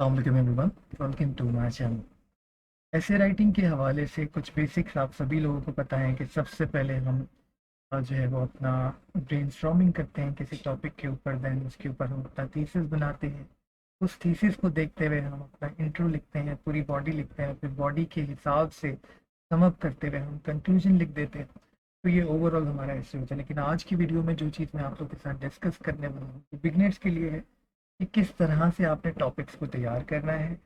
अस्सलाम everyone, welcome to my channel. ऐसे writing के हवाले से कुछ बेसिक्स आप सभी लोगों को पता है कि सबसे पहले हम जो है वो अपना ब्रेनस्टॉर्मिंग करते हैं किसी टॉपिक के ऊपर। देन उसके ऊपर हम अपना थीसिस बनाते हैं। उस थीसिस को देखते हुए हम अपना इंट्रो लिखते हैं, पूरी बॉडी लिखते हैं, फिर बॉडी के हिसाब से सम अप करते हुए हम कंक्लूजन लिख देते हैं। तो ये ओवरऑल हमारा ऐसे होता है। लेकिन आज की वीडियो में जो चीज़ मैं आप लोग के साथ डिस्कस करने वाला हूँ बिगनर्स के लिए है कि किस तरह से आपने टॉपिक्स को तैयार करना है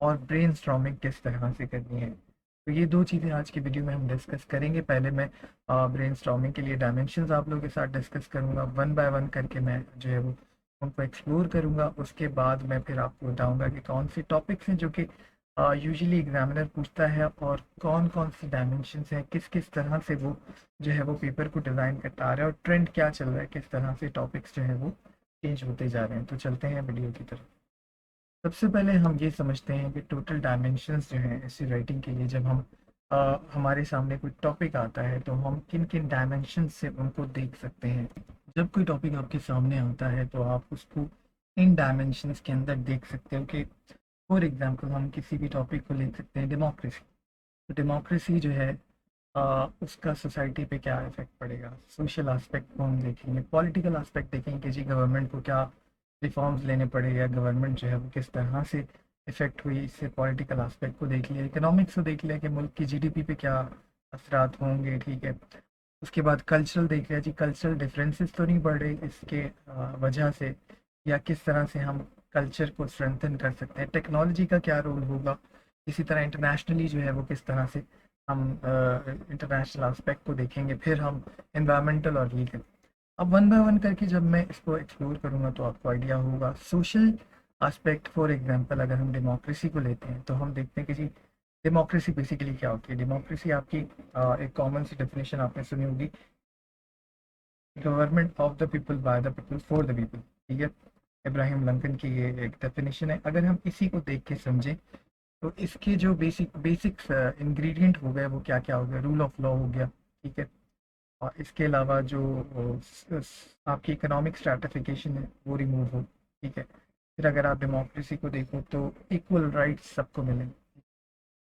और ब्रेनस्टॉर्मिंग किस तरह से करनी है। तो ये दो चीज़ें आज की वीडियो में हम डिस्कस करेंगे। पहले मैं ब्रेनस्टॉर्मिंग के लिए डायमेंशंस आप लोगों के साथ डिस्कस करूंगा, वन बाय वन करके मैं जो है वो उनको एक्सप्लोर करूंगा। उसके बाद मैं फिर आपको बताऊंगा कि कौन से टॉपिक्स हैं जो कि यूजुअली एग्जामिनर पूछता है और कौन कौन से डायमेंशंस हैं, किस किस तरह से वो जो है वो पेपर को डिज़ाइन करता आ रहा है और ट्रेंड क्या चल रहा है, किस तरह से टॉपिक्स जो है वो चेंज होते जा रहे हैं। तो चलते हैं वीडियो की तरफ। सबसे पहले हम ये समझते हैं कि टोटल डायमेंशंस जो हैं ऐसी राइटिंग के लिए, जब हम हमारे सामने कोई टॉपिक आता है तो हम किन किन डायमेंशंस से उनको देख सकते हैं। जब कोई टॉपिक आपके सामने आता है तो आप उसको इन डायमेंशंस के अंदर देख सकते हो कि फॉर एग्जांपल हम किसी भी टॉपिक को ले सकते हैं डेमोक्रेसी। तो डेमोक्रेसी जो है उसका सोसाइटी पे क्या इफेक्ट पड़ेगा। सोशल एस्पेक्ट को हम देखेंगे, पॉलिटिकल एस्पेक्ट देखेंगे कि जी गवर्नमेंट को क्या रिफॉर्म्स लेने पड़े या गवर्नमेंट जो है वो किस तरह से इफेक्ट हुई। इससे पॉलिटिकल एस्पेक्ट को देख लिया, इकोनॉमिक्स को देख लिया कि मुल्क की जीडीपी पे क्या असरात होंगे, ठीक है। उसके बाद कल्चरल देख लिया जी, कल्चरल डिफरेंसेस तो नहीं बढ़ रहे इसके वजह से, या किस तरह से हम कल्चर को स्ट्रेंथन कर सकते हैं। टेक्नोलॉजी का क्या रोल होगा। इसी तरह इंटरनेशनली जो है वो किस तरह से हम इंटरनेशनल एस्पेक्ट को देखेंगे। फिर हम एनवायरमेंटल और लीगल। अब वन बाय वन करके जब मैं इसको एक्सप्लोर करूँगा तो आपको आइडिया होगा। सोशल एस्पेक्ट, फॉर एग्जांपल अगर हम डेमोक्रेसी को लेते हैं तो हम देखते हैं कि जी डेमोक्रेसी बेसिकली क्या होती है। डेमोक्रेसी आपकी एक कॉमन सी डेफिनेशन आपने सुनी होगी, government of the people by the people for the people, ठीक है। इब्राहिम लिंकन की ये एक डेफिनेशन है। अगर हम इसी को देख के समझें तो इसके जो बेसिक्स इंग्रेडिएंट हो गए वो क्या क्या हो गया। रूल ऑफ लॉ हो गया, ठीक है। और इसके अलावा जो आपकी इकोनॉमिक स्ट्रैटिफिकेशन है वो रिमूव हो, ठीक है। फिर अगर आप डेमोक्रेसी को देखो तो इक्वल राइट्स सबको मिलें,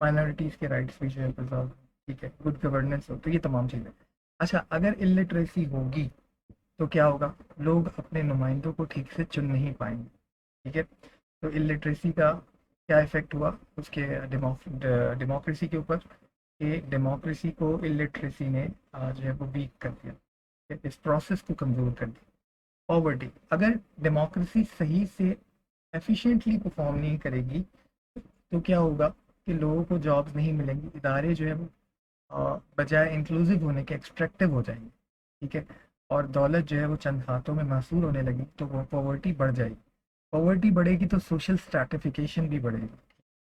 माइनॉरिटीज़ के राइट्स भी जो है प्रिजर्व, ठीक है। गुड गवर्नेंस हो, तो ये तमाम चीज़ें। अच्छा, अगर इलिटरेसी होगी तो क्या होगा, लोग अपने नुमाइंदों को ठीक से चुन नहीं पाएंगे, ठीक है। तो इलिटरेसी का क्या इफेक्ट हुआ उसके डेमोक्रेसी के ऊपर, कि डेमोक्रेसी को इलिटरेसी ने जो है वो वीक कर दिया, ठीक है? इस प्रोसेस को कमज़ोर कर दिया। पॉवर्टी, अगर डेमोक्रेसी सही से एफिशिएंटली परफॉर्म नहीं करेगी तो क्या होगा कि लोगों को जॉब्स नहीं मिलेंगी, इदारे जो है वो बजाय इंक्लूसिव होने के एक्सट्रैक्टिव हो जाएंगे, ठीक है। और दौलत जो है वो चंद हाथों में महसूर होने लगी तो वो पॉवर्टी बढ़ जाएगी। पॉवर्टी बढ़ेगी तो सोशल स्ट्रैटिफिकेशन भी बढ़ेगी,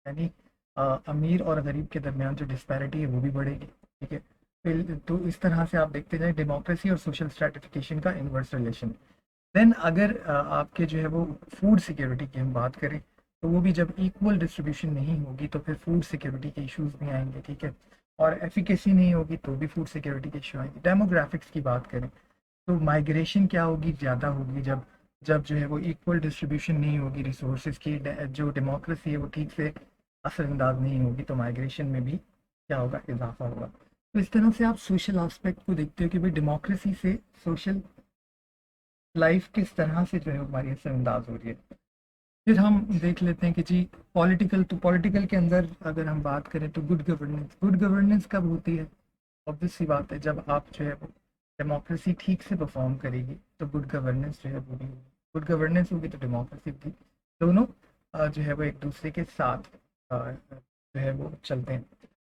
यानी अमीर और गरीब के दरमियान जो डिस्पैरिटी है वो भी बढ़ेगी, ठीक है। तो इस तरह से आप देखते जाए डेमोक्रेसी और सोशल स्ट्रैटिफिकेशन का इनवर्स रिलेशन। देन अगर आपके जो है वो फूड सिक्योरिटी की हम बात करें तो वो भी जब इक्वल डिस्ट्रीब्यूशन नहीं होगी तो फिर फूड सिक्योरिटी के इश्यूज भी आएंगे, ठीक है। और एफिकेसी नहीं होगी तो भी फूड सिक्योरिटी के इशू आएंगे। डेमोग्राफिक्स की बात करें तो माइग्रेशन क्या होगी, ज़्यादा होगी जब जब जो है वो इक्वल डिस्ट्रीब्यूशन नहीं होगी रिसोर्सेज की। जो डेमोक्रेसी है वो ठीक से असरअंदाज नहीं होगी तो माइग्रेशन में भी क्या होगा, इजाफा होगा। तो इस तरह से आप सोशल एस्पेक्ट को देखते हो कि भाई डेमोक्रेसी से सोशल लाइफ किस तरह से जो है हमारी असरअंदाज हो रही है। फिर हम देख लेते हैं कि जी पॉलिटिकल, तो पॉलिटिकल के अंदर अगर हम बात करें तो गुड गवर्नेंस। गुड गवर्नेंस कब होती है, ऑब्वियस सी बात है जब आप जो है वो डेमोक्रेसी ठीक से परफॉर्म करेगी तो गुड गवर्नेंस जो है वो भी होगी। गुड गवर्नेंस होगी तो डेमोक्रेसी भी, दोनों जो है वो एक दूसरे के साथ जो है वो चलते हैं।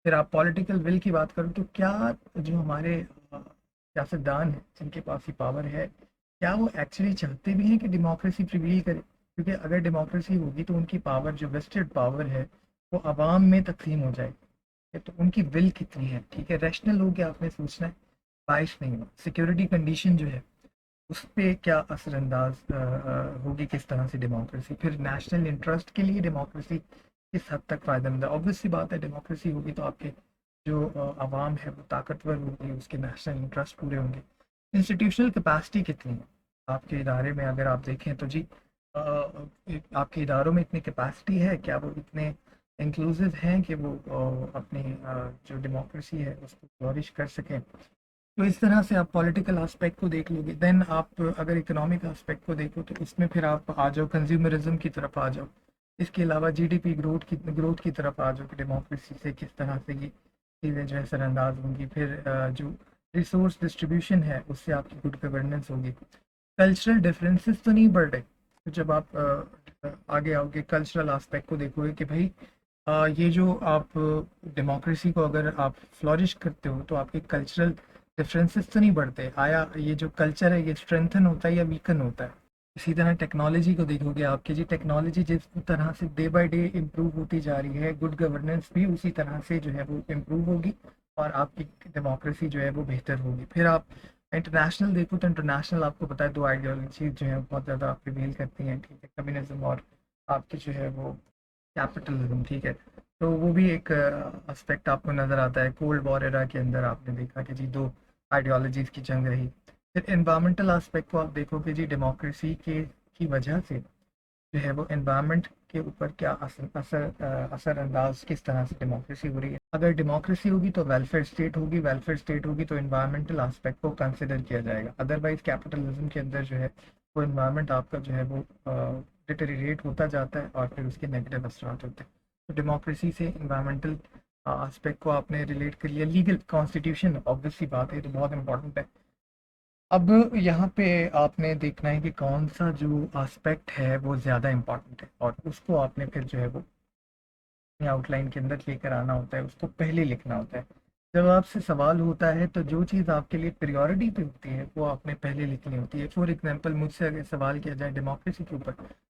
फिर आप पॉलिटिकल विल की बात करो तो क्या जो हमारे सियासतदान हैं जिनके पास ही पावर है, क्या वो एक्चुअली चाहते भी हैं कि डेमोक्रेसी प्रिवेल करे। क्योंकि अगर डेमोक्रेसी होगी तो उनकी पावर, जो वेस्टेड पावर है, वो आवाम में तकसीम हो जाएगी, ठीक है। तो उनकी विल कितनी है, ठीक है, रैशनल हो गया, आपने सोचना है, बाइस नहीं हो। सिक्योरिटी कंडीशन जो है उस पर क्या असरअंदाज होगी, किस तरह से डेमोक्रेसी। फिर नेशनल इंटरेस्ट के लिए डेमोक्रेसी किस हद तक फ़ायदेमंद है। ऑब्वियस सी बात है डेमोक्रेसी होगी तो आपके जो आवाम है वो ताकतवर होगी, उसके नेशनल इंटरेस्ट पूरे होंगे। इंस्टीट्यूशनल कैपेसिटी कितनी है आपके इदारे में, अगर आप देखें तो जी आपके इदारों में इतनी कैपेसिटी है, क्या वो इतने इंक्लूसिव हैं कि वो अपनी जो डेमोक्रेसी है उसको फ्लोरिश कर सकें। तो इस तरह से आप पॉलिटिकल एस्पेक्ट को देख लोगे। देन आप अगर इकोनॉमिक एस्पेक्ट को देखो तो इसमें फिर आप आ जाओ कंज्यूमरिज्म की तरफ आ जाओ। इसके अलावा जीडीपी ग्रोथ की तरफ आ जाओ कि डेमोक्रेसी से किस तरह से ये चीज़ें जो है सरांदाज होंगी। फिर जो रिसोर्स डिस्ट्रीब्यूशन है उससे आपकी गुड गवर्नेंस होगी। कल्चरल डिफरेंसेस तो नहीं बढ़ रहे, तो जब आप आगे आओगे कल्चरल एस्पेक्ट को देखोगे कि भाई ये जो आप डेमोक्रेसी को अगर आप फ्लोरिश करते हो तो आपके कल्चरल डिफरेंसेस तो नहीं बढ़ते, आया ये जो कल्चर है ये स्ट्रेंथन होता है या वीकन होता है। इसी तरह टेक्नोलॉजी को देखोगे आपकी जी टेक्नोलॉजी जिस तरह से डे बाय डे इम्प्रूव होती जा रही है, गुड गवर्नेंस भी उसी तरह से जो है वो इम्प्रूव होगी और आपकी डेमोक्रेसी जो है वो बेहतर होगी। फिर आप इंटरनेशनल देखो तो इंटरनेशनल आपको पता है दो आइडियोलॉजी जो है बहुत ज़्यादा प्रिवेल करती हैं, ठीक है, कम्युनिज्म और आपकी जो है वो कैपिटलिज्म, ठीक है। तो वो भी एक एस्पेक्ट आपको नज़र आता है। कोल्ड वॉर एरा के अंदर आपने देखा कि जी दो आइडियोलॉजीज़ की जंग रही। फिर एनवायरमेंटल एस्पेक्ट को आप देखोगे जी डेमोक्रेसी के की वजह से जो है वो एनवायरनमेंट के ऊपर क्या असर अंदाज किस तरह से डेमोक्रेसी हो रही है। अगर डेमोक्रेसी होगी तो वेलफेयर स्टेट होगी, वेलफेयर स्टेट होगी तो एनवायरमेंटल एस्पेक्ट को कंसिडर किया जाएगा। अदरवाइज कैपिटलिज्म के अंदर जो है वो एनवायरनमेंट आपका जो है वो डिटेरिएट होता जाता है और फिर उसके नेगेटिव असरात होते हैं। तो डेमोक्रेसी से एनवायरमेंटल एस्पेक्ट को आपने रिलेट कर लिया। लीगल कॉन्स्टिट्यूशन ऑब्वियसली बात है, तो बहुत इंपॉर्टेंट है। अब यहाँ पे आपने देखना है कि कौन सा जो एस्पेक्ट है वो ज़्यादा इम्पोर्टेंट है और उसको आपने फिर जो है वो अपनी आउटलाइन के अंदर लेकर आना होता है, उसको पहले लिखना होता है। जब आपसे सवाल होता है तो जो चीज़ आपके लिए प्रायोरिटी पे होती है वो आपने पहले लिखनी होती है। फॉर एग्जांपल मुझसे अगर सवाल किया जाए डेमोक्रेसी के ऊपर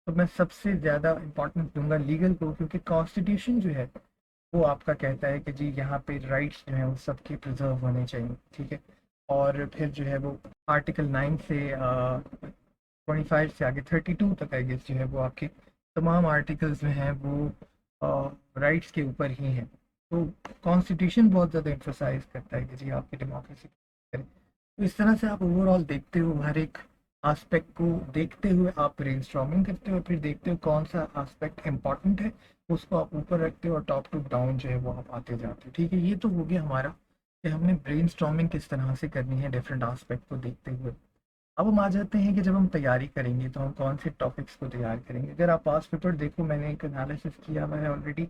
तो मैं सबसे ज़्यादा इम्पोर्टेंस दूंगा लीगल को, क्योंकि कॉन्स्टिट्यूशन जो है वो आपका कहता है कि जी यहाँ पे राइट्स जो हैं वो सबके प्रिजर्व होने चाहिए, ठीक है। और फिर जो है वो आर्टिकल 9 से 25 से आगे 32 तक आई गेस जो है वो आपके तमाम आर्टिकल्स जो हैं वो राइट्स के ऊपर ही हैं। तो कॉन्स्टिट्यूशन बहुत ज़्यादा एम्फोसाइज करता है कि जी आपकी डेमोक्रेसी करें। तो इस तरह से आप ओवरऑल देखते हो, हर एक आस्पेक्ट को देखते हुए आप ब्रेनस्टॉर्मिंग करते हो, फिर देखते हो कौन सा आस्पेक्ट इम्पॉर्टेंट है, उसको आप ऊपर रखते हो और टॉप टू डाउन जो है वो आप आते जाते हो। ठीक है, ये तो हो गया हमारा कि हमने ब्रेनस्टॉर्मिंग किस तरह से करनी है डिफरेंट आस्पेक्ट को देखते हुए। अब हम आ जाते हैं कि जब हम तैयारी करेंगे तो हम कौन से टॉपिक्स को तैयार करेंगे। अगर आप पास पेपर देखो, मैंने एक एनालिसिस किया हुआ है ऑलरेडी,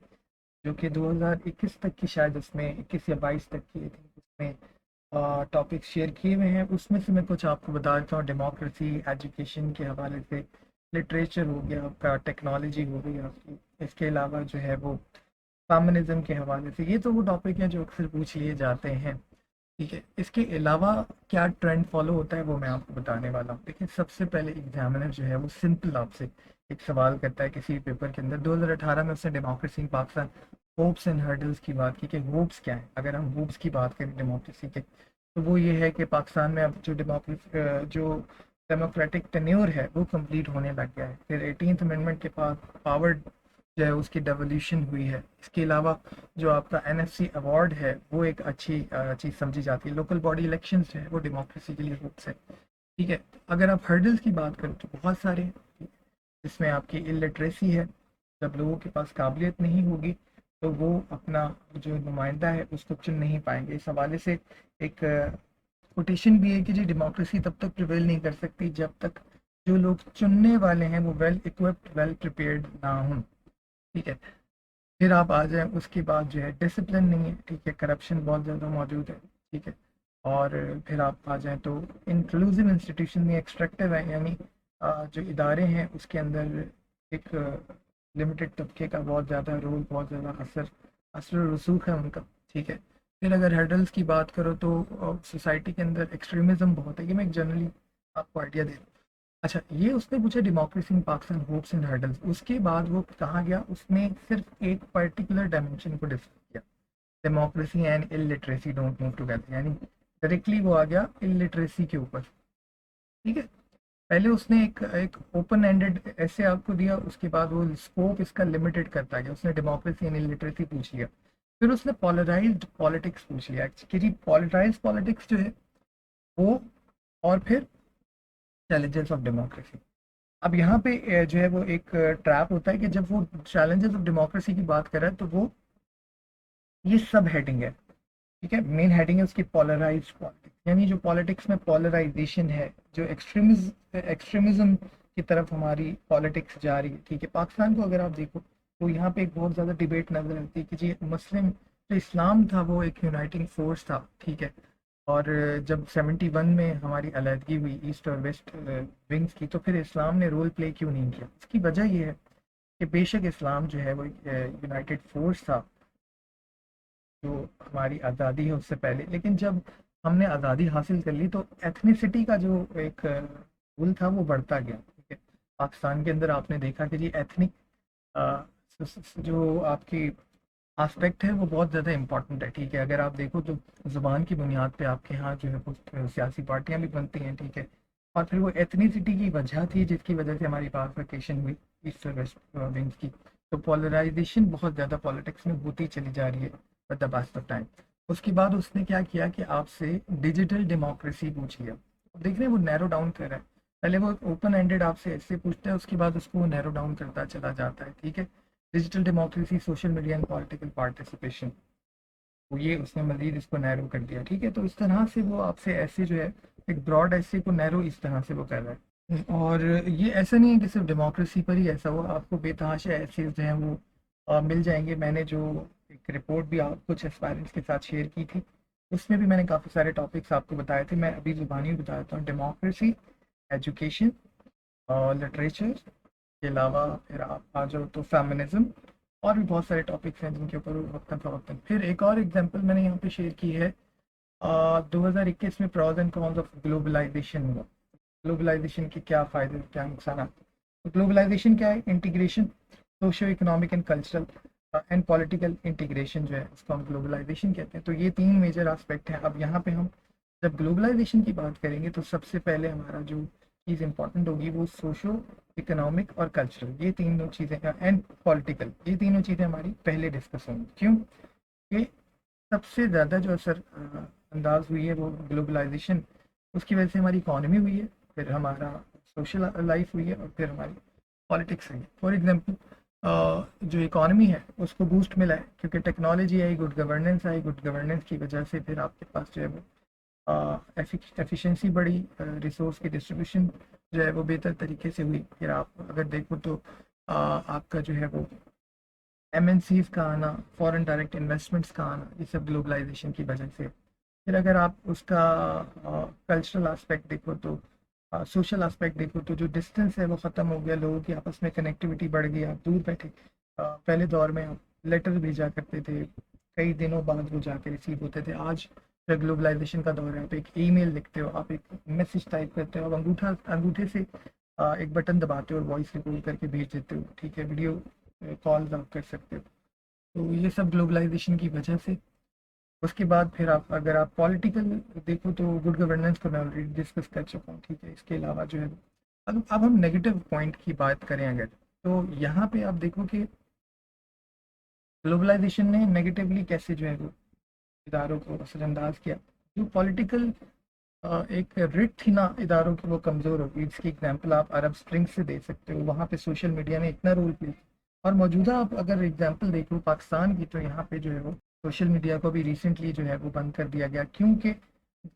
जो कि 2021 तक की, शायद उसमें 21 या 22 तक की, उसमें टॉपिक शेयर किए हुए हैं। उसमें से मैं कुछ आपको बता देता हूँ। डेमोक्रेसी एजुकेशन के हवाले से, लिटरेचर हो गया आपका, टेक्नोलॉजी हो गई आपकी, इसके अलावा जो है वो फेमिनिज्म के हवाले से। ये तो वो टॉपिक हैं जो अक्सर पूछ लिए जाते हैं, ठीक है। इसके अलावा क्या ट्रेंड फॉलो होता है वो मैं आपको बताने वाला हूँ। देखिए, सबसे पहले एग्जामिनर जो है वो सिंपल आपसे एक सवाल करता है किसी पेपर के अंदर। 2018 में उसने democracy in Pakistan hopes and hurdles की बात की कि होप्स क्या है। अगर हम होप्स की बात करें डेमोक्रेसी के, तो वो ये है कि पाकिस्तान में अब जो डेमोक्रेटिक टेन्योर है वो कंप्लीट होने लग गया है। फिर 18th अमेंडमेंट के पास पावर जो है उसकी डेवोल्यूशन हुई है। इसके अलावा जो आपका एनएफसी अवार्ड है वो एक अच्छी चीज़ समझी जाती है। लोकल बॉडी इलेक्शंस जो है वो डेमोक्रेसी के लिए होप्स है, ठीक है। अगर आप हर्डल्स की बात करें तो बहुत सारे हैं। इसमें आपकी इलिटरेसी है, जब लोगों के पास काबिलियत नहीं होगी तो वो अपना जो नुमाइंदा है उसको चुन नहीं पाएंगे। इस हवाले से एक कोटेशन भी है कि जी डेमोक्रेसी तब तक प्रिवेल नहीं कर सकती जब तक जो लोग चुनने वाले हैं वो वेल इक्विप्ड, वेल प्रिपेयर्ड ना हों, ठीक है। फिर आप आ जाएँ, उसके बाद जो है डिसिप्लिन नहीं है, ठीक है, करप्शन बहुत ज़्यादा मौजूद है, ठीक है। और फिर आप आ जाएँ तो इंक्लूसिव इंस्टीट्यूशन में एक्सट्रैक्टिव है, यानी जो इदारे हैं उसके अंदर एक लिमिटेड तबके का बहुत ज़्यादा रोल, बहुत ज़्यादा असर रसूख है उनका, ठीक है। फिर अगर हर्डल्स की बात करो तो सोसाइटी के अंदर एक्सट्रीमिज़म बहुत है। ये मैं एक जनरली आपको आइडिया दे रहा हूँ। अच्छा, ये उसने पूछा democracy in Pakistan hopes and hurdles. उसके बाद वो कहाँ गया, उसने सिर्फ एक पर्टिकुलर डायमेंशन को डिस्कस किया, democracy and illiteracy don't move together, यानी डायरेक्टली वो आ गया इलिटरेसी के ऊपर, ठीक है। पहले उसने एक एक ओपन एंडेड ऐसे आपको दिया, उसके बाद वो स्कोप इसका लिमिटेड करता गया। उसने डेमोक्रेसी एंड इलिटरेसी पूछ लिया, फिर उसने पॉलराइज्ड पॉलिटिक्स पूछ लिया कि पॉलिटाइज्ड पॉलिटिक्स जो है वो, और फिर चैलेंजेस ऑफ डेमोक्रेसी। अब यहाँ पे जो है वो एक ट्रैप होता है कि जब वो चैलेंजेस ऑफ डेमोक्रेसी की बात कर रहा है तो वो ये सब हेडिंग है, ठीक है। मेन हेडिंग है उसकी पोलराइज्ड पॉलिटिक्स, यानी जो पॉलिटिक्स में पोलराइजेशन है, जो एक्सट्रीमिज्म की तरफ हमारी पॉलिटिक्स जा रही है, ठीक है। पाकिस्तान को अगर आप देखो तो यहाँ पे एक बहुत ज़्यादा डिबेट नजर आती है कि जी मुस्लिम जो इस्लाम था वो एक यूनाइटिंग फोर्स था, ठीक है। और जब 71 में हमारी अलहदगी हुई ईस्ट और वेस्ट विंग्स की, तो फिर इस्लाम ने रोल प्ले क्यों नहीं किया? इसकी वजह ये है कि बेशक इस्लाम जो है वो यूनाइटेड फोर्स था जो हमारी आज़ादी है उससे पहले, लेकिन जब हमने आज़ादी हासिल कर ली तो एथनिसिटी का जो एक रोल था वो बढ़ता गया, ठीक है। पाकिस्तान के अंदर आपने देखा कि जी एथनिक जो आपकी एस्पेक्ट है वो बहुत ज़्यादा इम्पोर्टेंट है, ठीक है। अगर आप देखो तो ज़ुबान की बुनियाद पे आपके यहाँ जो है कुछ सियासी पार्टियाँ भी बनती हैं, ठीक है। और फिर वो एथनिसिटी की वजह थी जिसकी वजह से हमारी बाइफरकेशन हुई ईस्ट और वेस्ट विंग्स की। तो पोलराइजेशन बहुत ज़्यादा पॉलिटिक्स में होती चली जा रही है with the pass of time. उसके बाद उसने क्या किया कि आपसे डिजिटल डेमोक्रेसी पूछ लिया। देख रहे हैं वो नैरो डाउन कर रहा है। पहले वो ओपन एंडेड आपसे ऐसे पूछता है, उसके बाद उसको वो नैरो डाउन करता चला जाता है, ठीक है। Digital democracy, social media and political participation, वो ये उसने मजीद इसको नैरो कर दिया, ठीक है। तो इस तरह से वो आपसे ऐसे जो है एक ब्रॉड ऐसे को नैरो इस तरह से वो कर रहा है। और ये ऐसा नहीं है कि सिर्फ डेमोक्रेसी पर ही ऐसा हुआ, आपको बेतहाशा ऐसे जो हैं वो मिल जाएंगे। मैंने जो एक रिपोर्ट भी आप कुछ एस्पायरेंट्स के साथ शेयर की थी, उसमें भी मैंने काफ़ी सारे टॉपिक्स आपको बताए थे। मैं अभी ज़ुबानी बता देता हूँ। डेमोक्रेसी, एजुकेशन और लिटरेचर के अलावा फिर आप आ जाओ तो फेमिनिज्म, और भी बहुत सारे टॉपिक्स हैं जिनके ऊपर वक्तन फ़वक्तन। फिर एक और एग्जांपल मैंने यहाँ पे शेयर की है, 2021 में pros and cons of globalization हुआ। ग्लोबलाइजेशन के क्या फ़ायदे क्या नुकसान? तो ग्लोबलाइजेशन क्या है? Integration, socio economic and cultural and political integration जो है उसको हम ग्लोबलाइजेशन कहते हैं। तो ये तीन मेजर एस्पेक्ट हैं। अब यहाँ पे हम जब ग्लोबलाइजेशन की बात करेंगे तो सबसे पहले हमारा जो चीज़ इंपॉर्टेंट होगी वो सोशो इकोनॉमिक और कल्चरल, ये तीनों चीज़ें एंड पॉलिटिकल, ये तीनों चीज़ें हमारी पहले डिस्कस होंगी। क्यों? कि सबसे ज़्यादा जो असर अंदाज हुई है वो ग्लोबलाइजेशन, उसकी वजह से हमारी इकॉनमी हुई है, फिर हमारा सोशल लाइफ हुई है, और फिर हमारी पॉलिटिक्स हुई है। फॉर एग्जांपल जो इकॉनमी है उसको बूस्ट मिला है क्योंकि टेक्नोलॉजी आई, गुड गवर्नेंस आई, गुड गवर्नेंस की वजह से फिर आपके पास जो है वो एफिशिएंसी बढ़ी, रिसोर्स की डिस्ट्रीब्यूशन जो है वो बेहतर तरीके से हुई। फिर आप अगर देखो तो आपका जो है वो एमएनसीज का आना, फॉरेन डायरेक्ट इन्वेस्टमेंट्स का आना, ये सब ग्लोबलाइजेशन की वजह से। फिर अगर आप उसका कल्चरल एस्पेक्ट देखो तो सोशल एस्पेक्ट देखो तो जो डिस्टेंस है वो ख़त्म हो गया, लोगों की आपस में कनेक्टिविटी बढ़ गई। आप दूर बैठे पहले दौर में आप लेटर भेजा करते थे, कई दिनों बाद वो जाके रिसीव होते थे। आज जब ग्लोबलाइजेशन का दौर है, आप एक ईमेल लिखते हो, आप एक मैसेज टाइप करते हो, आप अंगूठे से एक बटन दबाते हो और वॉइस रिकॉर्ड करके भेज देते हो, ठीक है। वीडियो कॉल्स आप कर सकते हो। तो ये सब ग्लोबलाइजेशन की वजह से। उसके बाद फिर आप अगर आप पॉलिटिकल देखो तो गुड गवर्नेंस को मैं ऑलरेडी डिस्कस कर चुका हूँ, ठीक है। इसके अलावा जो है अब हम नेगेटिव पॉइंट की बात करें अगर, तो यहाँ पे आप देखो कि ग्लोबलाइजेशन ने नेगेटिवली कैसे जो है वो इदारों को असरअंदाज किया। जो पॉलिटिकल एक रिट थी ना इदारों की, वो कमज़ोर हो गई। इसकी एग्जांपल आप अरब स्प्रिंग से दे सकते हो। वहाँ पे सोशल मीडिया ने इतना रोल प्ले, और मौजूदा आप अगर एग्जांपल देखो पाकिस्तान की, तो यहाँ पे जो है वो सोशल मीडिया को भी रिसेंटली जो है वो बंद कर दिया गया क्योंकि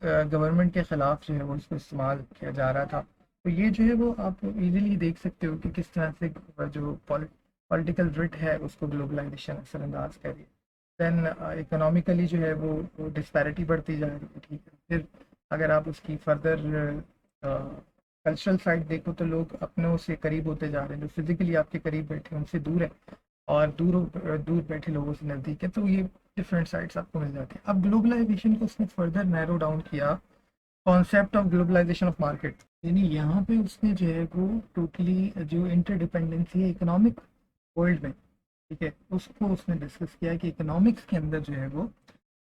गवर्नमेंट के ख़िलाफ़ जो है वो इसको इस्तेमाल किया जा रहा था। तो ये जो है वो आप इजीली देख सकते हो कि किस तरह से जो पॉलिटिकल रिट है उसको ग्लोबलाइजेशन असरअंदाज कर रही है। देन इकोनॉमिकली जो है वो डिस्पैरिटी बढ़ती जा रही है, ठीक है। फिर अगर आप उसकी फर्दर कल्चरल साइड देखो तो लोग अपनों से करीब होते जा रहे हैं, जो फिजिकली आपके करीब बैठे हैं उनसे दूर है, और दूर बैठे लोगों से नज़दीक है। तो ये डिफरेंट साइड्स आपको मिल जाती है। अब ग्लोबलाइजेशन को उसने फर्दर नैरो डाउन किया, concept of globalization of market, यानी यहाँ पे उसने जो है वो टोटली जो इंटरडिपेंडेंसी है इकोनॉमिक वर्ल्ड में, ठीक है, उसको उसने डिस्कस किया कि इकोनॉमिक्स के अंदर जो है वो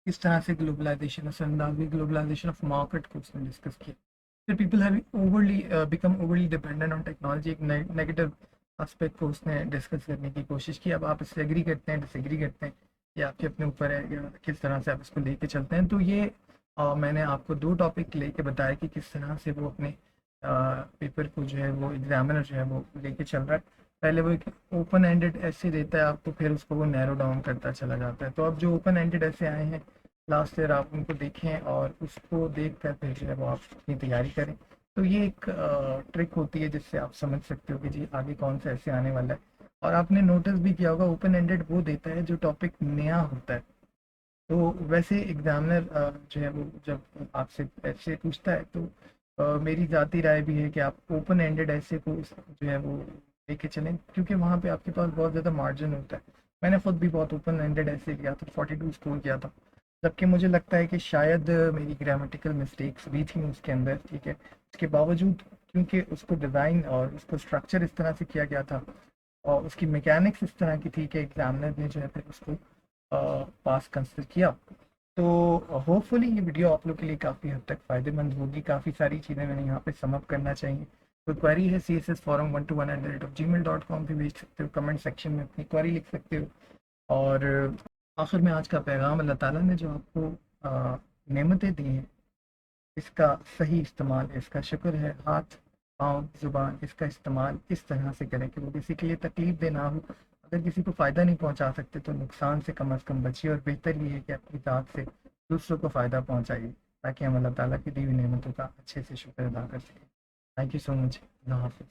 किस तरह से ग्लोबलाइजेशन असरअंदाज हुई। ग्लोबलाइजेशन ऑफ मार्केट को उसने डिस्कस किया। फिर people have overly become overly dependent on technology, एक नेगेटिव एस्पेक्ट को उसने डिस्कस करने की कोशिश की। अब आप इससे एग्री करते हैं, डिसएग्री करते हैं, ये आपके अपने ऊपर है या किस तरह से आप इसको लेके चलते हैं। तो ये मैंने आपको दो टॉपिक लेके बताया कि किस तरह से वो अपने पेपर को जो है वो एग्जामिनर जो है वो लेके चल रहा है। पहले वो एक ओपन एंडेड ऐसे देता है आपको, फिर उसको वो नैरो डाउन करता चला जाता है। तो अब जो ओपन एंडेड ऐसे आए हैं लास्ट ईयर, आप उनको देखें और उसको देख कर फिर जो है वो आप अपनी तैयारी करें। तो ये एक ट्रिक होती है जिससे आप समझ सकते हो कि जी आगे कौन सा ऐसे आने वाला है। और आपने नोटिस भी किया होगा, ओपन एंडेड वो देता है जो टॉपिक नया होता है। तो वैसे एग्जामिनर जो है वो जब आपसे ऐसे पूछता है तो मेरी ज़ाती राय भी है कि आप ओपन एंडेड ऐसे को जो है वो लेके चलें, क्योंकि वहाँ पे आपके पास बहुत ज़्यादा मार्जिन होता है। मैंने खुद भी बहुत ओपन एंडेड ऐसे लिया था, 42 स्कोर किया था। जबकि मुझे लगता है कि शायद मेरी ग्रामेटिकल मिस्टेक्स भी थी उसके अंदर, ठीक है। उसके बावजूद, क्योंकि उसको डिज़ाइन और उसको स्ट्रक्चर इस तरह से किया गया था और उसकी मैकेनिक्स इस तरह की थी कि एग्जामिनर ने जो है फिर उसको पास कंसिडर किया। तो होपफुली ये वीडियो आप लोग के लिए काफ़ी हद तक फ़ायदेमंद होगी। काफ़ी सारी चीज़ें मैंने यहाँ पे समअप करना चाहिए। कोई क्वेरी है CSS forum121@gmail.com पे भेज सकते हो, कमेंट सेक्शन में अपनी क्वेरी लिख सकते हो। और आखिर में आज का पैगाम, अल्लाह ताला ने जो आपको नेमतें दी हैं इसका सही इस्तेमाल, इसका शुक्र है। हाथ, पाँव, ज़ुबान, इसका इस्तेमाल इस तरह से करें कि वो किसी के लिए तकलीफ दे ना हो। अगर किसी को फ़ायदा नहीं पहुंचा सकते तो नुकसान से कम अज़ कम बचिए, और बेहतर ये है कि अपनी ज़ात से दूसरों को फ़ायदा पहुंचाइए, ताकि हम अल्लाह ताला की दी हुई नेमतों का अच्छे से शुक्र अदा कर सकें। Thank you so much. अल्लाह हाफ़िज़।